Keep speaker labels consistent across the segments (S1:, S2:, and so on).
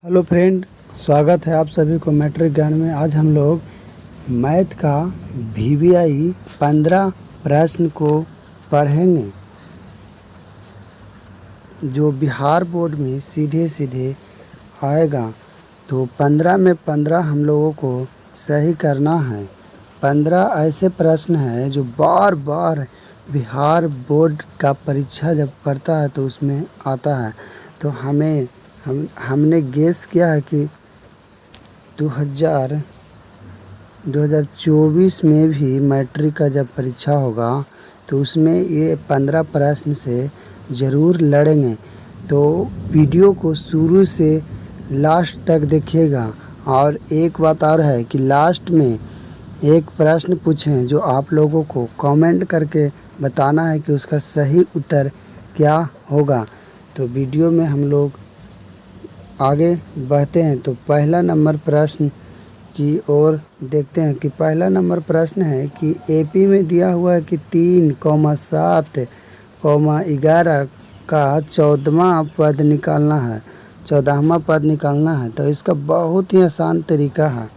S1: Hello friend, स्वागत है आप सभी को मैट्रिक ज्ञान में। आज हम लोग मैथ का VVI 15 प्रश्न को पढ़ेंगे जो बिहार बोर्ड में सीधे सीधे आएगा। तो 15 में 15 हम लोगों को सही करना है। 15 ऐसे प्रश्न हैं जो बार बार बिहार बोर्ड का परीक्षा जब पढ़ता है तो उसमें आता है। तो हमने गेस किया है कि 2024 में भी मैट्रिक का जब परीक्षा होगा तो उसमें ये 15 प्रश्न से ज़रूर लड़ेंगे। तो वीडियो को शुरू से लास्ट तक देखिएगा। और एक बात और है कि लास्ट में एक प्रश्न पूछें जो आप लोगों को कमेंट करके बताना है कि उसका सही उत्तर क्या होगा। तो वीडियो में हम लोग आगे बढ़ते हैं। तो पहला नंबर प्रश्न की ओर देखते हैं कि पहला नंबर प्रश्न है कि AP में दिया हुआ है कि 3,7,11 का 14वां पद निकालना है। 14वां पद निकालना है। तो इसका बहुत ही आसान तरीका है।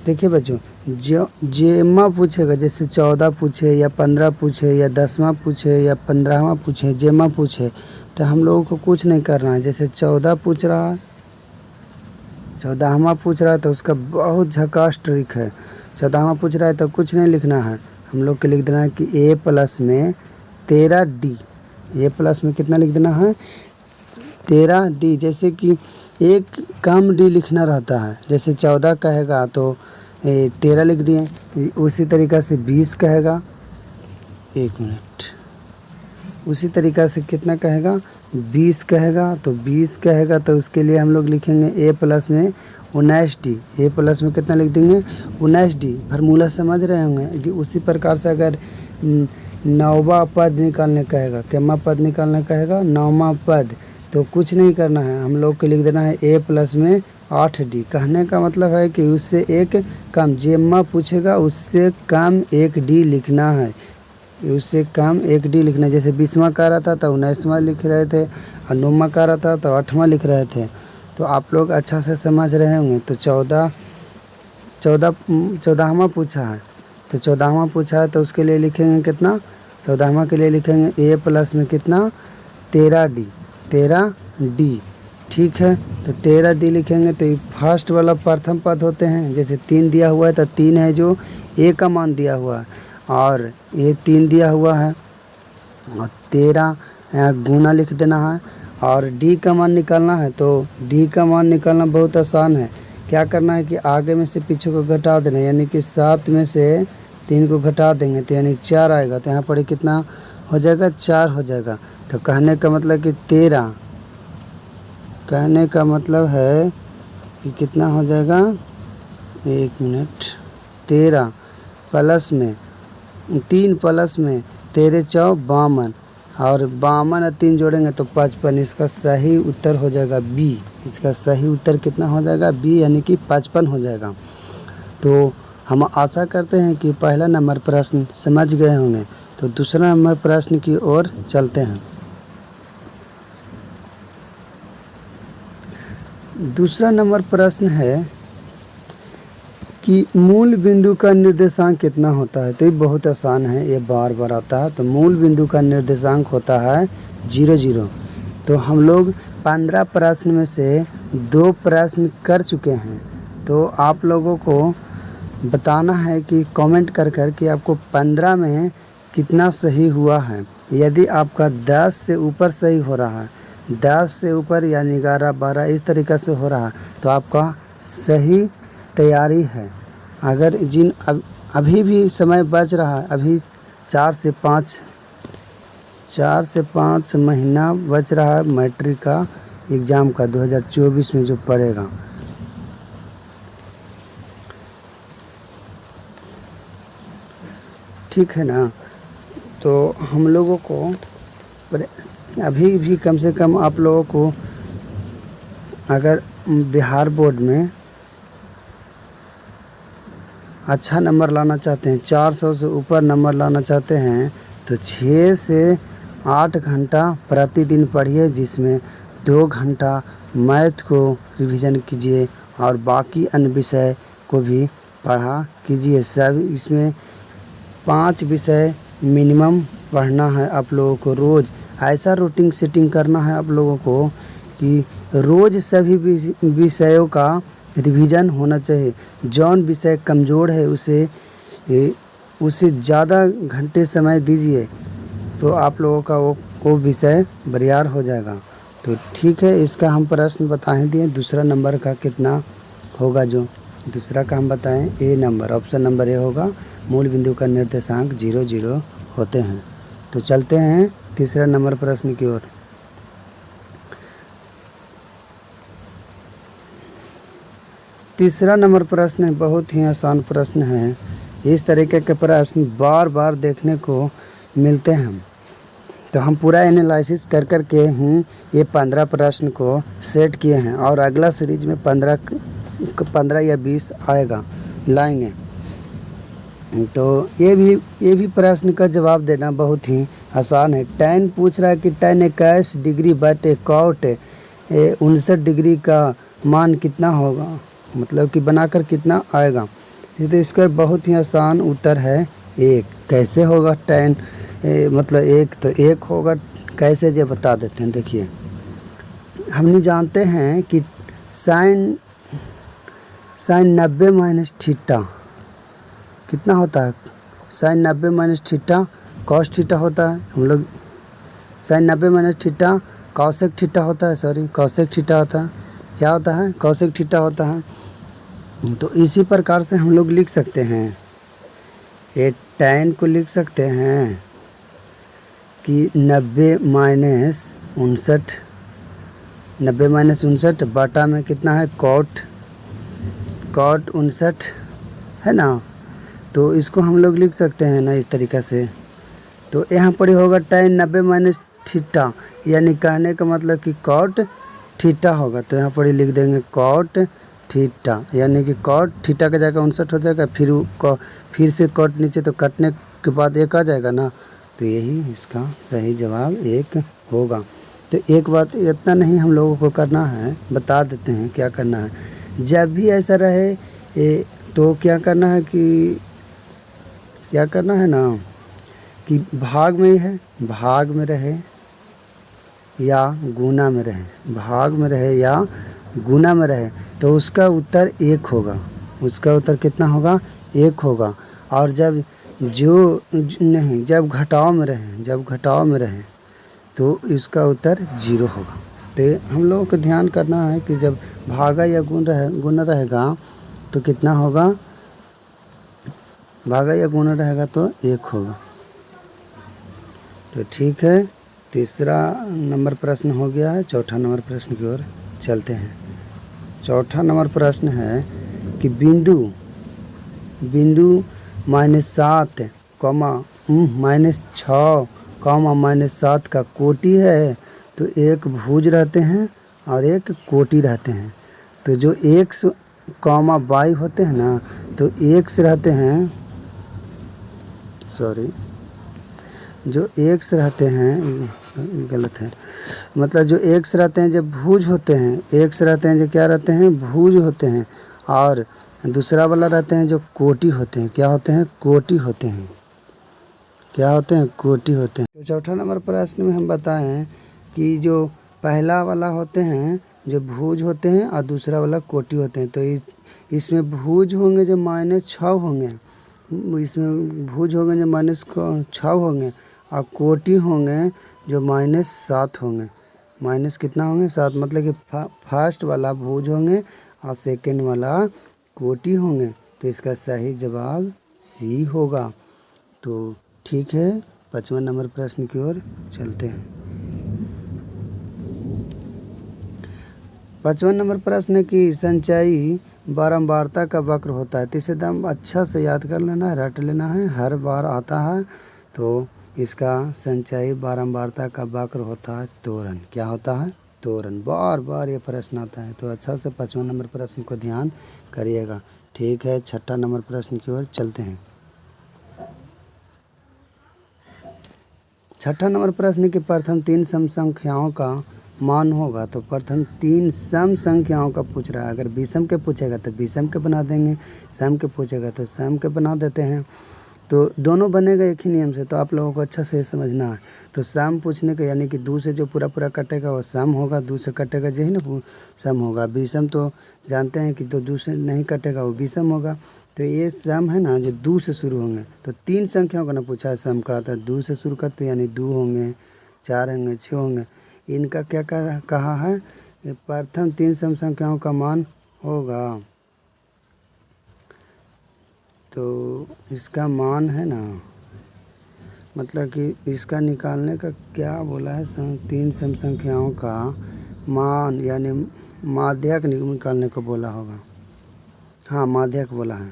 S1: देखिए बच्चों, जो जेमा पूछेगा, जैसे 14 पूछे या 15 पूछे या 10वां पूछे या 15वां पूछे, जेमा पूछे तो हम लोगों को कुछ नहीं करना है। जैसे 14 पूछ रहा है, 14वां पूछ रहा है तो उसका बहुत झकास ट्रिक है। 14वां पूछ रहा है तो कुछ नहीं लिखना है, हम लोग को लिख देना है कि A प्लस में 13D। A प्लस में कितना लिख देना है? 13D। जैसे कि एक कम D लिखना रहता है। जैसे 14 कहेगा तो 13 लिख दिए। उसी तरीक़ा से 20 कहेगा, एक मिनट, उसी तरीक़ा से कितना कहेगा? 20 कहेगा तो 20 कहेगा तो उसके लिए हम लोग लिखेंगे A प्लस में 19D। A प्लस में कितना लिख देंगे? 19D। फार्मूला समझ रहे होंगे जी। उसी प्रकार से अगर 9वां पद निकालने कहेगा, केमा पद निकालना कहेगा? 9वां पद। तो कुछ नहीं करना है, हम लोग को लिख देना है A प्लस में 8D। कहने का मतलब है कि उससे एक कम, जेमा पूछेगा उससे कम 1D लिखना है। उससे कम 1D लिखना है। जैसे 20वां कह रहा था तो 19वां लिख रहे थे, और 9वां कह रहा था तो 8वां लिख रहे थे। तो आप लोग अच्छा से समझ रहे होंगे। तो 14वां पूछा है, तो 14वां पूछा है तो उसके लिए लिखेंगे कितना? 14वां के लिए लिखेंगे A प्लस में कितना? 13D। 13D, ठीक है। तो 13D लिखेंगे तो ये फर्स्ट वाला प्रथम पद होते हैं। जैसे 3 दिया हुआ है तो 3 है जो A का मान दिया हुआ है, और ये 3 दिया हुआ है और 13 यहाँ गुना लिख देना है। और D का मान निकालना है तो D का मान निकालना बहुत आसान है। क्या करना है कि आगे में से पीछे को घटा देना, यानी कि 7 में से 3 को घटा देंगे तो यानी 4 आएगा। तो यहाँ पर कितना हो जाएगा? 4 हो जाएगा। तो कहने का मतलब कि 13, कहने का मतलब है कि कितना हो जाएगा? एक मिनट, 13 प्लस में 3 प्लस में 13 चौ 52, और 52 और 3 जोड़ेंगे तो 55। इसका सही उत्तर हो जाएगा B। इसका सही उत्तर कितना हो जाएगा? B, यानी कि 55 हो जाएगा। तो हम आशा करते हैं कि पहला नंबर प्रश्न समझ गए होंगे। तो दूसरा नंबर प्रश्न की ओर चलते हैं। दूसरा नंबर प्रश्न है कि मूल बिंदु का निर्देशांक कितना होता है। तो ये बहुत आसान है, ये बार बार आता है। तो मूल बिंदु का निर्देशांक होता है 0, 0। तो हम लोग 15 प्रश्न में से 2 प्रश्न कर चुके हैं। तो आप लोगों को बताना है कि कमेंट कर कर कि आपको 15 में कितना सही हुआ है। यदि आपका 10 से ऊपर सही हो रहा है, 10 से ऊपर यानी 11, 12 इस तरीक़ा से हो रहा है तो आपका सही तैयारी है। अगर अभी भी समय बच रहा है, अभी 4 से 5 महीना बच रहा है मैट्रिक का एग्ज़ाम का, 2024 में जो पड़ेगा। ठीक है ना। तो हम लोगों को अभी भी कम से कम आप लोगों को अगर बिहार बोर्ड में अच्छा नंबर लाना चाहते हैं, 400 से ऊपर नंबर लाना चाहते हैं, तो 6 से 8 घंटा प्रतिदिन पढ़िए, जिसमें 2 घंटा मैथ को रिवीजन कीजिए और बाकी अन्य विषय को भी पढ़ा कीजिए। सब इसमें 5 विषय मिनिमम पढ़ना है आप लोगों को रोज़। ऐसा रूटीन सेटिंग करना है आप लोगों को कि रोज़ सभी विषयों का रिवीजन होना चाहिए। जौन विषय कमज़ोर है उसे ज़्यादा घंटे समय दीजिए तो आप लोगों का वो विषय बरियार हो जाएगा। तो ठीक है, इसका हम प्रश्न बता ही दिए। दूसरा नंबर का कितना होगा, जो दूसरा का हम बताएं ए नंबर, ऑप्शन नंबर ए होगा। मूल बिंदु का निर्देशांक 0 0 होते हैं। तो चलते हैं तीसरा नंबर प्रश्न की ओर। तीसरा नंबर प्रश्न बहुत ही आसान प्रश्न है। इस तरीके के प्रश्न बार बार देखने को मिलते हैं। तो हम पूरा एनालिसिस कर कर के ही ये 15 प्रश्न को सेट किए हैं और अगला सीरीज में 15 या 20 लाएंगे। तो ये भी प्रश्न का जवाब देना बहुत ही आसान है। tan पूछ रहा है कि tan 21 डिग्री बटे cot 59 डिग्री का मान कितना होगा, मतलब कि बनाकर कितना आएगा। तो इसका बहुत ही आसान उत्तर है 1। कैसे होगा tan मतलब 1, तो 1 होगा कैसे, जो बता देते हैं। देखिए, हमने जानते हैं कि साइन 90 माइनस थीटा कितना होता है। Sine 90 minus theta cos theta होता है। हम लोग sine 90 minus theta cosec theta होता है, सॉरी कॉसेक थीटा होता है। क्या होता है, कॉसेक थीटा होता है। तो इसी प्रकार से हम लोग लिख सकते हैं, ये tan को लिख सकते हैं कि 90 माइनस 59 बटा में कितना है cot 59 है ना। तो इसको हम लोग लिख सकते हैं ना इस तरीक़ा से। तो यहाँ पर होगा tan 90 माइनस थीटा, यानी कहने का मतलब कि cot थीटा होगा। तो यहाँ पर लिख देंगे cot थीटा, यानी कि cot थीटा का जगह 59 हो जाएगा। फिर से cot नीचे, तो कटने के बाद 1 आ जाएगा ना। तो यही इसका सही जवाब 1 होगा। तो एक बात इतना नहीं हम लोगों को करना है, बता देते हैं क्या करना है। जब भी ऐसा रहे तो क्या करना है ना कि भाग में ही है, भाग में रहे या गुना में रहे, भाग में रहे या गुना में रहे, तो उसका उत्तर 1 होगा। उसका उत्तर कितना होगा, 1 होगा। और जब जब घटाव में रहे तो इसका उत्तर 0 होगा। तो हम लोगों को ध्यान करना है कि जब भागा या गुना रहेगा तो कितना होगा, भागा या गुना रहेगा तो 1 होगा। तो ठीक है, तीसरा नंबर प्रश्न हो गया है। चौथा नंबर प्रश्न की ओर चलते हैं। चौथा नंबर प्रश्न है कि बिंदु -7, -6, -7 का कोटि है। तो एक भुज रहते हैं और एक कोटि रहते हैं। तो जो x, y होते हैं ना, तो x रहते हैं, सॉरी जो x रहते हैं, गलत है, मतलब जो x रहते हैं जब भुज होते हैं, x रहते हैं जो क्या रहते हैं, भुज होते हैं। और दूसरा वाला रहते हैं जो कोटि होते हैं। क्या होते हैं, कोटि होते हैं। क्या होते हैं, कोटि होते हैं। तो चौथा नंबर प्रश्न में हम बताएं कि जो पहला वाला होते हैं जो भुज होते हैं और दूसरा वाला कोटि होते हैं। तो इसमें भुज होंगे जो -6 होंगे, इसमें भुज होंगे जो -6 होंगे, और कोटि होंगे जो -7 होंगे। माइनस कितना होंगे, 7, मतलब कि फर्स्ट वाला भुज होंगे और सेकंड वाला कोटि होंगे। तो इसका सही जवाब सी होगा। तो ठीक है, 55 नंबर प्रश्न की ओर चलते हैं। 55 नंबर प्रश्न की संचयी बारंबारता का वक्र होता है। तो इसे एकदम अच्छा से याद कर लेना है, रट लेना है, हर बार आता है। तो इसका संचयी बारंबारता का वक्र होता है त्वरण। क्या होता है, त्वरण। बार बार ये प्रश्न आता है, तो अच्छा से 55 नंबर प्रश्न को ध्यान करिएगा। ठीक है, छठा नंबर प्रश्न की ओर चलते हैं। छठा नंबर प्रश्न के प्रथम 3 सम संख्याओं का मान होगा तो प्रथम 3 सम संख्याओं का पूछ रहा है। अगर विषम के पूछेगा तो विषम के बना देंगे, सम के पूछेगा तो सम के बना देते हैं। तो दोनों बनेगा एक ही नियम से, तो आप लोगों को अच्छा से समझना है। तो सम पूछने का यानी कि 2 से जो पूरा पूरा कटेगा वो सम होगा, 2 से कटेगा यही ना सम होगा। विषम तो जानते हैं कि तो 2 से नहीं कटेगा वो विषम होगा। तो ये सम है ना जो 2 से शुरू होंगे। तो 3 संख्याओं का ना पूछा है सम का, तो 2 से शुरू करते यानी 2 होंगे, 4 होंगे, 6 होंगे। इनका क्या कहा है, प्रथम 3 सम संख्याओं का मान होगा। तो इसका मान है ना, मतलब कि इसका निकालने का क्या बोला है, 3 सम संख्याओं का मान यानी माध्यक निकालने को बोला होगा। हाँ माध्यक बोला है,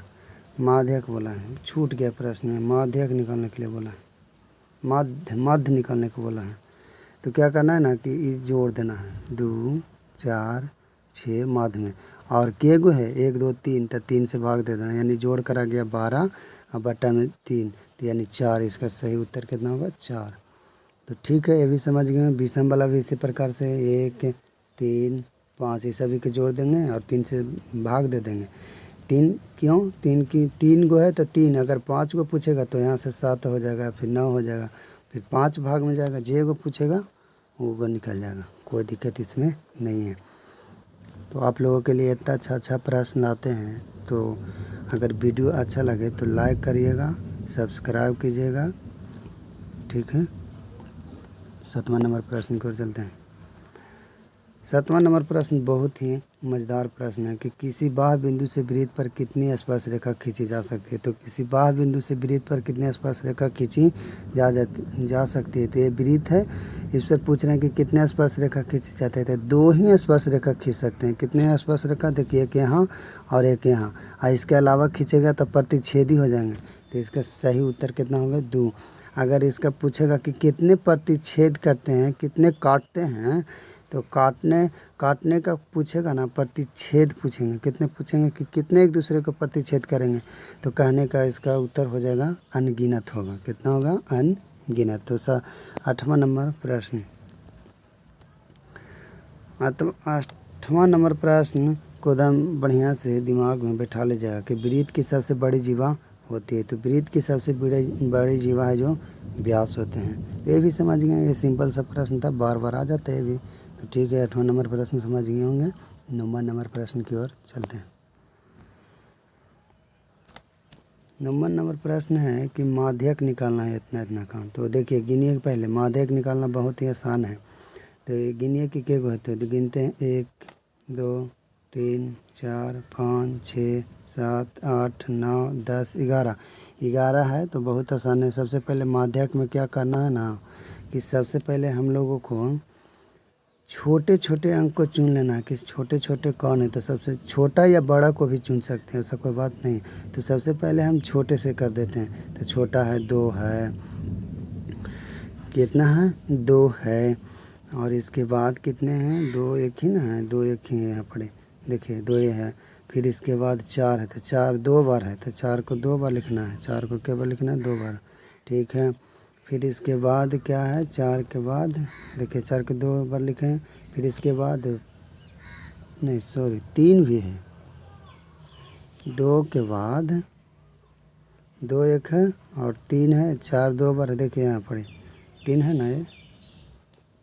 S1: माध्यक बोला है, छूट गया प्रश्न में, माध्यक निकालने के लिए बोला है, मध्य निकालने को बोला है। तो क्या करना है ना कि इस जोड़ देना है, 2 4 6 मध्य में, और के गो है 1 2 3, तो 3 से भाग दे देना यानी जोड़ करा गया 12 और बट्टा में 3, तो यानी 4। इसका सही उत्तर कितना होगा, 4। तो ठीक है, ये भी समझ गए। विषम वाला भी इसी प्रकार से 1 3 5 ये सभी के जोड़ देंगे और 3 से भाग दे देंगे। 3 क्यों, 3 गो है तो 3, अगर 5 को पूछेगा तो यहाँ से 7 हो जाएगा, फिर 9 हो जाएगा, फिर 5 भाग में जाएगा, जे को पूछेगा वो निकल जाएगा, कोई दिक्कत इसमें नहीं है। तो आप लोगों के लिए इतना अच्छा प्रश्न लाते हैं। तो अगर वीडियो अच्छा लगे तो लाइक करिएगा, सब्सक्राइब कीजिएगा। ठीक है, 7वां नंबर प्रश्न की ओर चलते हैं। 7वां नंबर प्रश्न बहुत ही मज़ेदार प्रश्न है कि किसी बाह्य बिंदु से वृत्त पर कितनी स्पर्श रेखा खींची जा सकती है। तो किसी बाह्य बिंदु से वृत्त पर कितनी स्पर्श रेखा खींची जा सकती है। तो ये वृत्त है, इस पर पूछ रहे हैं कि कितने स्पर्श रेखा खींची जाते हैं। तो 2 ही स्पर्श रेखा खींच सकते हैं। कितने स्पर्श रेखा, देखिए एक यहाँ और एक यहाँ, और इसके अलावा खींचेगा तो प्रतिच्छेदी हो जाएंगे। तो इसका सही उत्तर कितना होगा, 2। अगर इसका पूछेगा कि कितने प्रतिच्छेद करते हैं, कितने काटते हैं, तो काटने का पूछेगा ना, प्रतिच्छेद पूछेंगे, कितने पूछेंगे कि कितने एक दूसरे को प्रतिच्छेद करेंगे। तो कहने का इसका उत्तर हो जाएगा अनगिनत होगा। कितना होगा, अनगिनत। तो 8वां नंबर प्रश्न, 8वां नंबर प्रश्न को एकदम बढ़िया से दिमाग में बैठा ले जाएगा कि वृत्त की सबसे बड़ी जीवा होती है। तो वृत्त की सबसे बड़ी जीवा है जो व्यास होते हैं। तो ये भी समझ गए, ये सिंपल सा प्रश्न था, बार बार आ जाता है ये भी। तो ठीक है, 8वां नंबर प्रश्न समझ गए होंगे। 9वां नंबर प्रश्न की ओर चलते हैं। 9वां नंबर प्रश्न है कि माध्यक निकालना है इतना काम। तो देखिए गिनिए, पहले माध्यक निकालना बहुत ही आसान है। तो गिनिए कि क्या होते हैं, तो गिनते हैं 1 2 3 4 5 6 7 8 9 10 11 है। तो बहुत आसान है। सबसे पहले माध्यक में क्या करना है ना कि सबसे पहले हम लोगों को छोटे छोटे अंक को चुन लेना है कि छोटे छोटे कौन है। तो सबसे छोटा या बड़ा को भी चुन सकते हैं, ऐसा कोई बात नहीं। तो सबसे पहले हम छोटे से कर देते हैं। तो छोटा है 2 है, कितना है, 2 है। और इसके बाद कितने हैं, 2 एक ही ना है, 2 एक ही है यहाँ पड़े, देखिए 2 ये है। फिर इसके बाद 4 है, तो 4 2 बार है, तो 4 को 2 बार लिखना है, 4 को क्या बार लिखना है, 2 बार। ठीक है, फिर इसके बाद क्या है, 4 के बाद देखिए 4 को 2 बार लिखें। फिर इसके बाद नहीं सॉरी 3 भी है, 2 के बाद 2 एक है और 3 है, 4 2 बार है, देखिए यहाँ पड़े 3 है ना ये,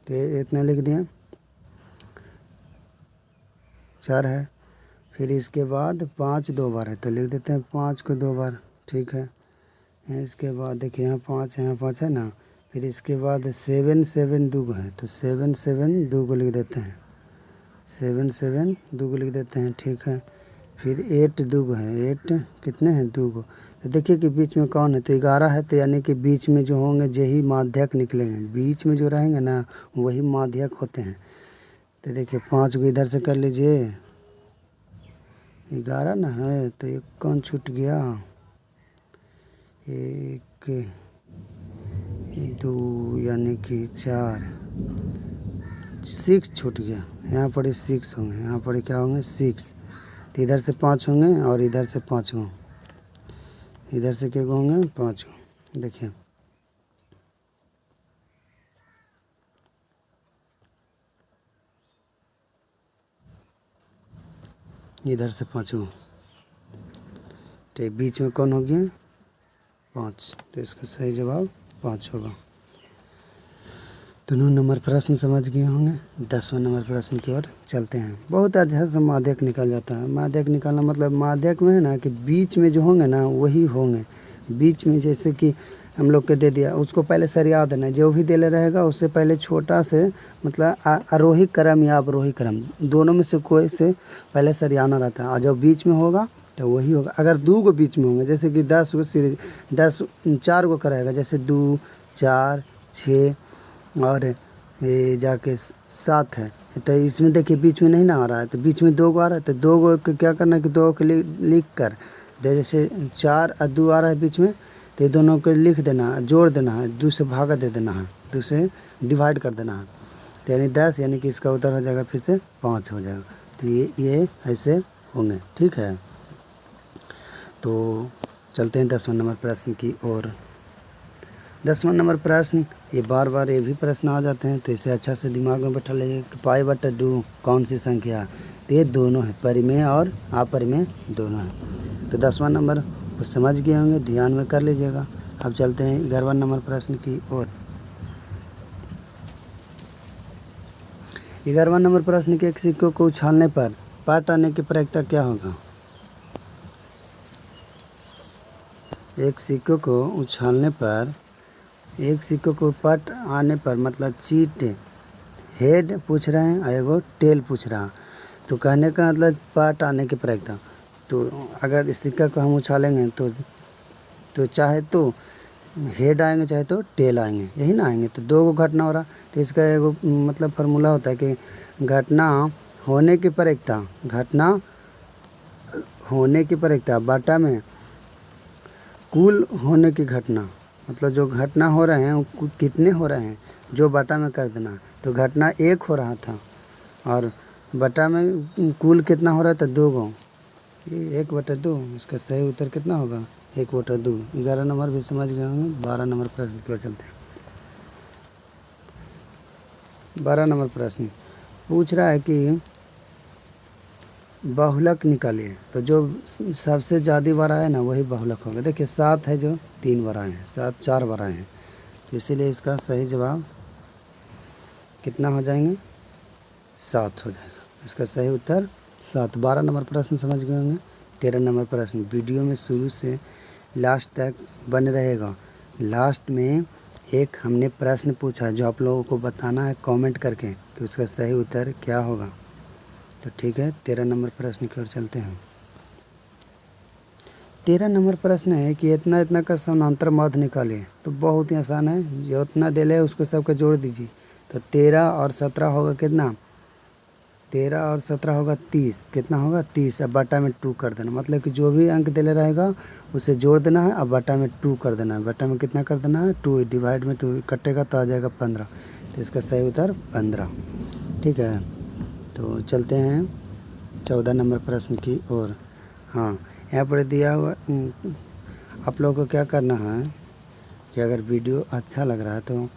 S1: तो इतना लिख दिया, 4 है। फिर इसके बाद 5 2 बार है, तो लिख देते हैं 5 को 2 बार। ठीक है, इसके बाद देखिए यहाँ 5 है, यहाँ 5 है ना। फिर इसके बाद 7 7 2 है, तो 7 7 2 को लिख देते हैं, 7 7 2 को लिख देते हैं। ठीक है, फिर 8 2 है, 8 कितने हैं, 2 को। तो देखिए कि बीच में कौन है, तो 11 है। तो यानी कि बीच में जो होंगे यही माध्यक निकलेंगे, बीच में जो रहेंगे ना वही माध्यक होते हैं। तो देखिए 5 को इधर से कर लीजिए, 11 ना है, तो एक कौन छूट गया, 1 2 यानी कि 4 6 छूट गया। यहाँ पर 6 होंगे, यहाँ पर क्या होंगे 6। तो इधर से 5 होंगे और इधर से 5 होंगे, इधर से क्या होंगे 5 होंगे। देखिए इधर से 5 हुआ, तो बीच में कौन हो गया 5, तो इसका सही जवाब 5 होगा। तो 9 नंबर प्रश्न समझ गए होंगे। 10वां नंबर प्रश्न की ओर चलते हैं। बहुत अच्छा से माध्यक निकल जाता है। माध्यक निकालना मतलब माध्यक में है ना कि बीच में जो होंगे ना वही होंगे। बीच में जैसे कि हम लोग के दे दिया, उसको पहले सरिया देना, जो भी दे ले रहेगा उससे पहले छोटा से मतलब आरोही क्रम या अवरोही क्रम दोनों में से कोई से पहले सरियाना रहता है, और जब बीच में होगा तो वही होगा। अगर 2 को बीच में होंगे, जैसे कि 10 को सीरीज 10 4 को कराएगा, जैसे 2 4 6 और ये जाके 7 है, तो इसमें देखिए बीच में नहीं ना आ रहा है, तो बीच में 2 को आ रहा है, तो 2 को क्या करना है कि 2 को लिख कर जैसे 4 और 2 आ रहा है बीच में, तो ये दोनों को लिख देना है, जोड़ देना है, 2 से भागा दे देना है, 2 से डिवाइड कर देना है, तो यानी 10, यानी कि इसका उत्तर हो जाएगा फिर से 5 हो जाएगा। तो ये ऐसे होंगे। ठीक है, तो चलते हैं 10वां नंबर प्रश्न की ओर। 10वां नंबर प्रश्न, ये बार बार ये भी प्रश्न आ जाते हैं, तो इसे अच्छा से दिमाग में बैठा लीजिए कि π/2 कौन सी संख्या है, तो ये दोनों है, परिमेय और अपरिमेय दोनों है। तो 10वां नंबर कुछ समझ गए होंगे, ध्यान में कर लीजिएगा। अब चलते हैं 11वां नंबर प्रश्न की ओर। 11वां नंबर प्रश्न के एक सिक्के को उछालने पर पाट आने की प्रक्रिया क्या होगा। एक सिक्के को उछालने पर, एक सिक्के को पट आने पर मतलब चीट हेड पूछ रहे हैं और एगो टेल पूछ रहा है, तो कहने का मतलब पट आने की प्रक्रिया। तो अगर इस सिक्का को हम उछालेंगे तो चाहे तो हेड आएंगे चाहे तो टेल आएंगे, यही ना आएंगे, तो 2 को घटना हो रहा, तो इसका एगो मतलब फार्मूला होता है कि घटना होने की प्रक्रिया, घटना होने की प्रक्रिया बाटा में कुल होने की घटना, मतलब जो घटना हो रहे हैं वो कितने हो रहे हैं जो बटा में कर देना। तो घटना 1 हो रहा था और बटा में कुल कितना हो रहा था 2 गो, ये 1/2, इसका सही उत्तर कितना होगा 1/2। 11 नंबर भी समझ गए होंगे। 12 नंबर प्रश्न की ओर चलते हैं। 12 नंबर प्रश्न पूछ रहा है कि बहुलक निकालिए, तो जो सबसे ज़्यादा बार आए ना वही बहुलक होगा। देखिए 7 है जो 3 बार आए हैं, 7 4 बार आए हैं, तो इसीलिए इसका सही जवाब कितना हो जाएंगे 7 हो जाएगा। इसका सही उत्तर 7। 12 नंबर प्रश्न समझ गए होंगे। 13 नंबर प्रश्न वीडियो में शुरू से लास्ट तक बने रहेगा। लास्ट में एक हमने प्रश्न पूछा जो आप लोगों को बताना है कमेंट करके कि उसका सही उत्तर क्या होगा। तो ठीक है, 13 नंबर प्रश्न की ओर चलते हैं। 13 नंबर प्रश्न है कि इतना इतना का समानांतर माध्य निकालिए। तो बहुत ही आसान है, जो उतना दे ले उसको सबके जोड़ दीजिए। तो 13 और 17 होगा कितना, 13 और 17 होगा 30, कितना होगा 30, अब बटा में 2 कर देना, मतलब कि जो भी अंक दे ले रहेगा उसे जोड़ देना है, अब बटा में 2 कर देना है। बटा में कितना कर देना है 2, डिवाइड में 2 कटेगा तो आ जाएगा 15, तो इसका सही उत्तर 15। ठीक है, तो चलते हैं 14 नंबर प्रश्न की ओर। हाँ, यहाँ पर दिया हुआ आप लोगों को क्या करना है कि अगर वीडियो अच्छा लग रहा है तो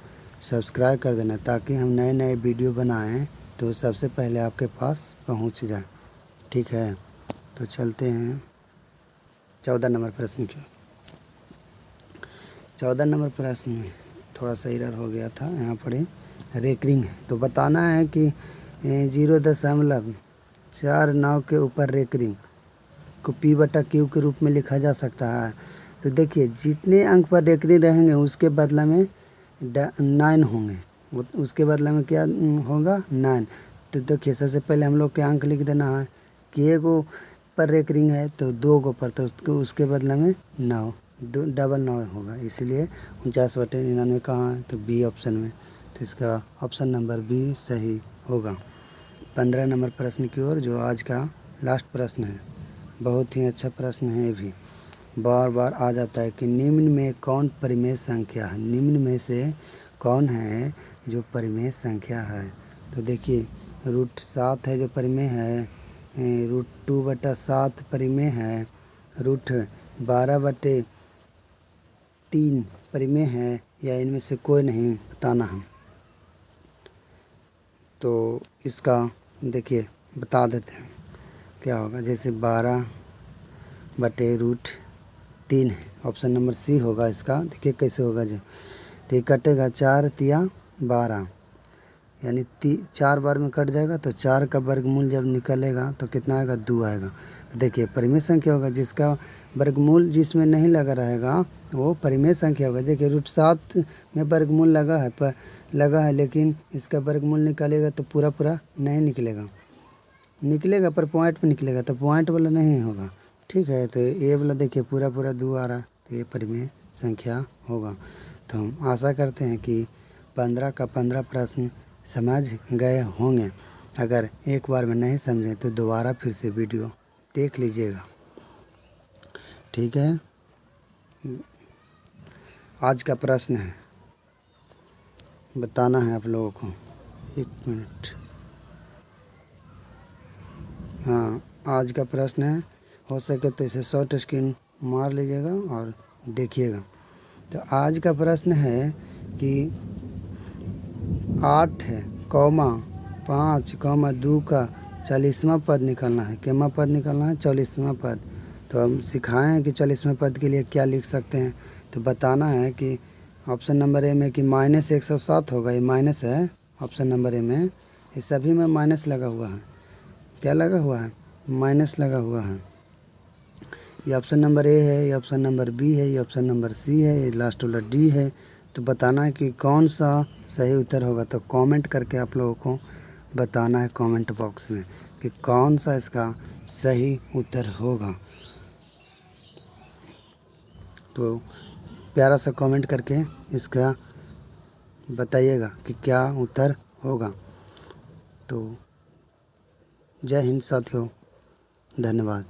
S1: सब्सक्राइब कर देना, ताकि हम नए नए वीडियो बनाएं तो सबसे पहले आपके पास पहुंच जाए। ठीक है, तो चलते हैं 14 नंबर प्रश्न की। 14 नंबर प्रश्न में थोड़ा सा एरर हो गया था, यहाँ पर रेकरिंग है, तो बताना है कि 0.49 के ऊपर रेकरिंग को P/Q के रूप में लिखा जा सकता है। तो देखिए जितने अंक पर रेकरिंग रहेंगे उसके बदला में 9 होंगे, उसके बदला में क्या होगा 9। तो देखिए सबसे पहले हम लोग के अंक लिख देना है कि 1 पर रेकरिंग है तो 2 पर, तो उसके बदला में 9, 9 होगा, इसलिए 49/99 कहाँ है तो बी ऑप्शन में, तो इसका ऑप्शन नंबर बी सही होगा। 15 नंबर प्रश्न की ओर, जो आज का लास्ट प्रश्न है। बहुत ही अच्छा प्रश्न है, ये भी बार बार आ जाता है कि निम्न में कौन परिमेय संख्या है। निम्न में से कौन है जो परिमेय संख्या है। तो देखिए √7 है जो परिमेय है, √2/7 परिमेय है, √12/3 परिमेय है, या इनमें से कोई नहीं बताना हम। तो इसका देखिए बता देते हैं। क्या होगा, जैसे 12/√3 है, ऑप्शन नंबर सी होगा इसका। देखिए कैसे होगा जी, तो ये कटेगा 4 तिया 12, यानी 4 बार में कट जाएगा, तो 4 का वर्गमूल जब निकलेगा तो कितना आएगा, 2 आएगा। देखिए परिमेय संख्या होगा, जिसका वर्गमूल जिसमें नहीं लगा रहेगा वो परिमेय संख्या होगा। देखिए √7 में वर्गमूल लगा है, लेकिन इसका वर्गमूल निकालेगा तो पूरा पूरा नहीं निकलेगा पर पॉइंट में निकलेगा, तो पॉइंट वाला नहीं होगा। ठीक है, तो ये वाला देखिए पूरा पूरा 2 आ रहा है, तो ये परिमेय संख्या होगा। तो हम आशा करते हैं कि 15 का 15 प्रश्न समझ गए होंगे। अगर एक बार में नहीं समझे तो दोबारा फिर से वीडियो देख लीजिएगा। ठीक है, आज का प्रश्न है, बताना है आप लोगों को। 1 मिनट। हाँ, आज का प्रश्न है, हो सके तो इसे शॉर्ट स्क्रीन मार लीजिएगा और देखिएगा। तो आज का प्रश्न है कि 8 है, 5, 2 का 40वां पद निकालना है। कितना पद निकालना है, 40वां पद। तो हम सिखाए हैं कि 40वें पद के लिए क्या लिख सकते हैं। तो बताना है कि ऑप्शन नंबर ए में कि -107 होगा, ये माइनस है ऑप्शन नंबर ए में, ये सभी में माइनस लगा हुआ है। क्या लगा हुआ है, माइनस लगा हुआ है। ये ऑप्शन नंबर ए है, ये ऑप्शन नंबर बी है, ये ऑप्शन नंबर सी है, ये लास्ट वाला डी है। तो बताना है कि कौन सा सही उत्तर होगा। तो कमेंट करके आप लोगों को बताना है कमेंट बॉक्स में कि कौन सा इसका सही उत्तर होगा। तो प्यारा सा कमेंट करके इसका बताइएगा कि क्या उत्तर होगा। तो जय हिंद साथियों, धन्यवाद।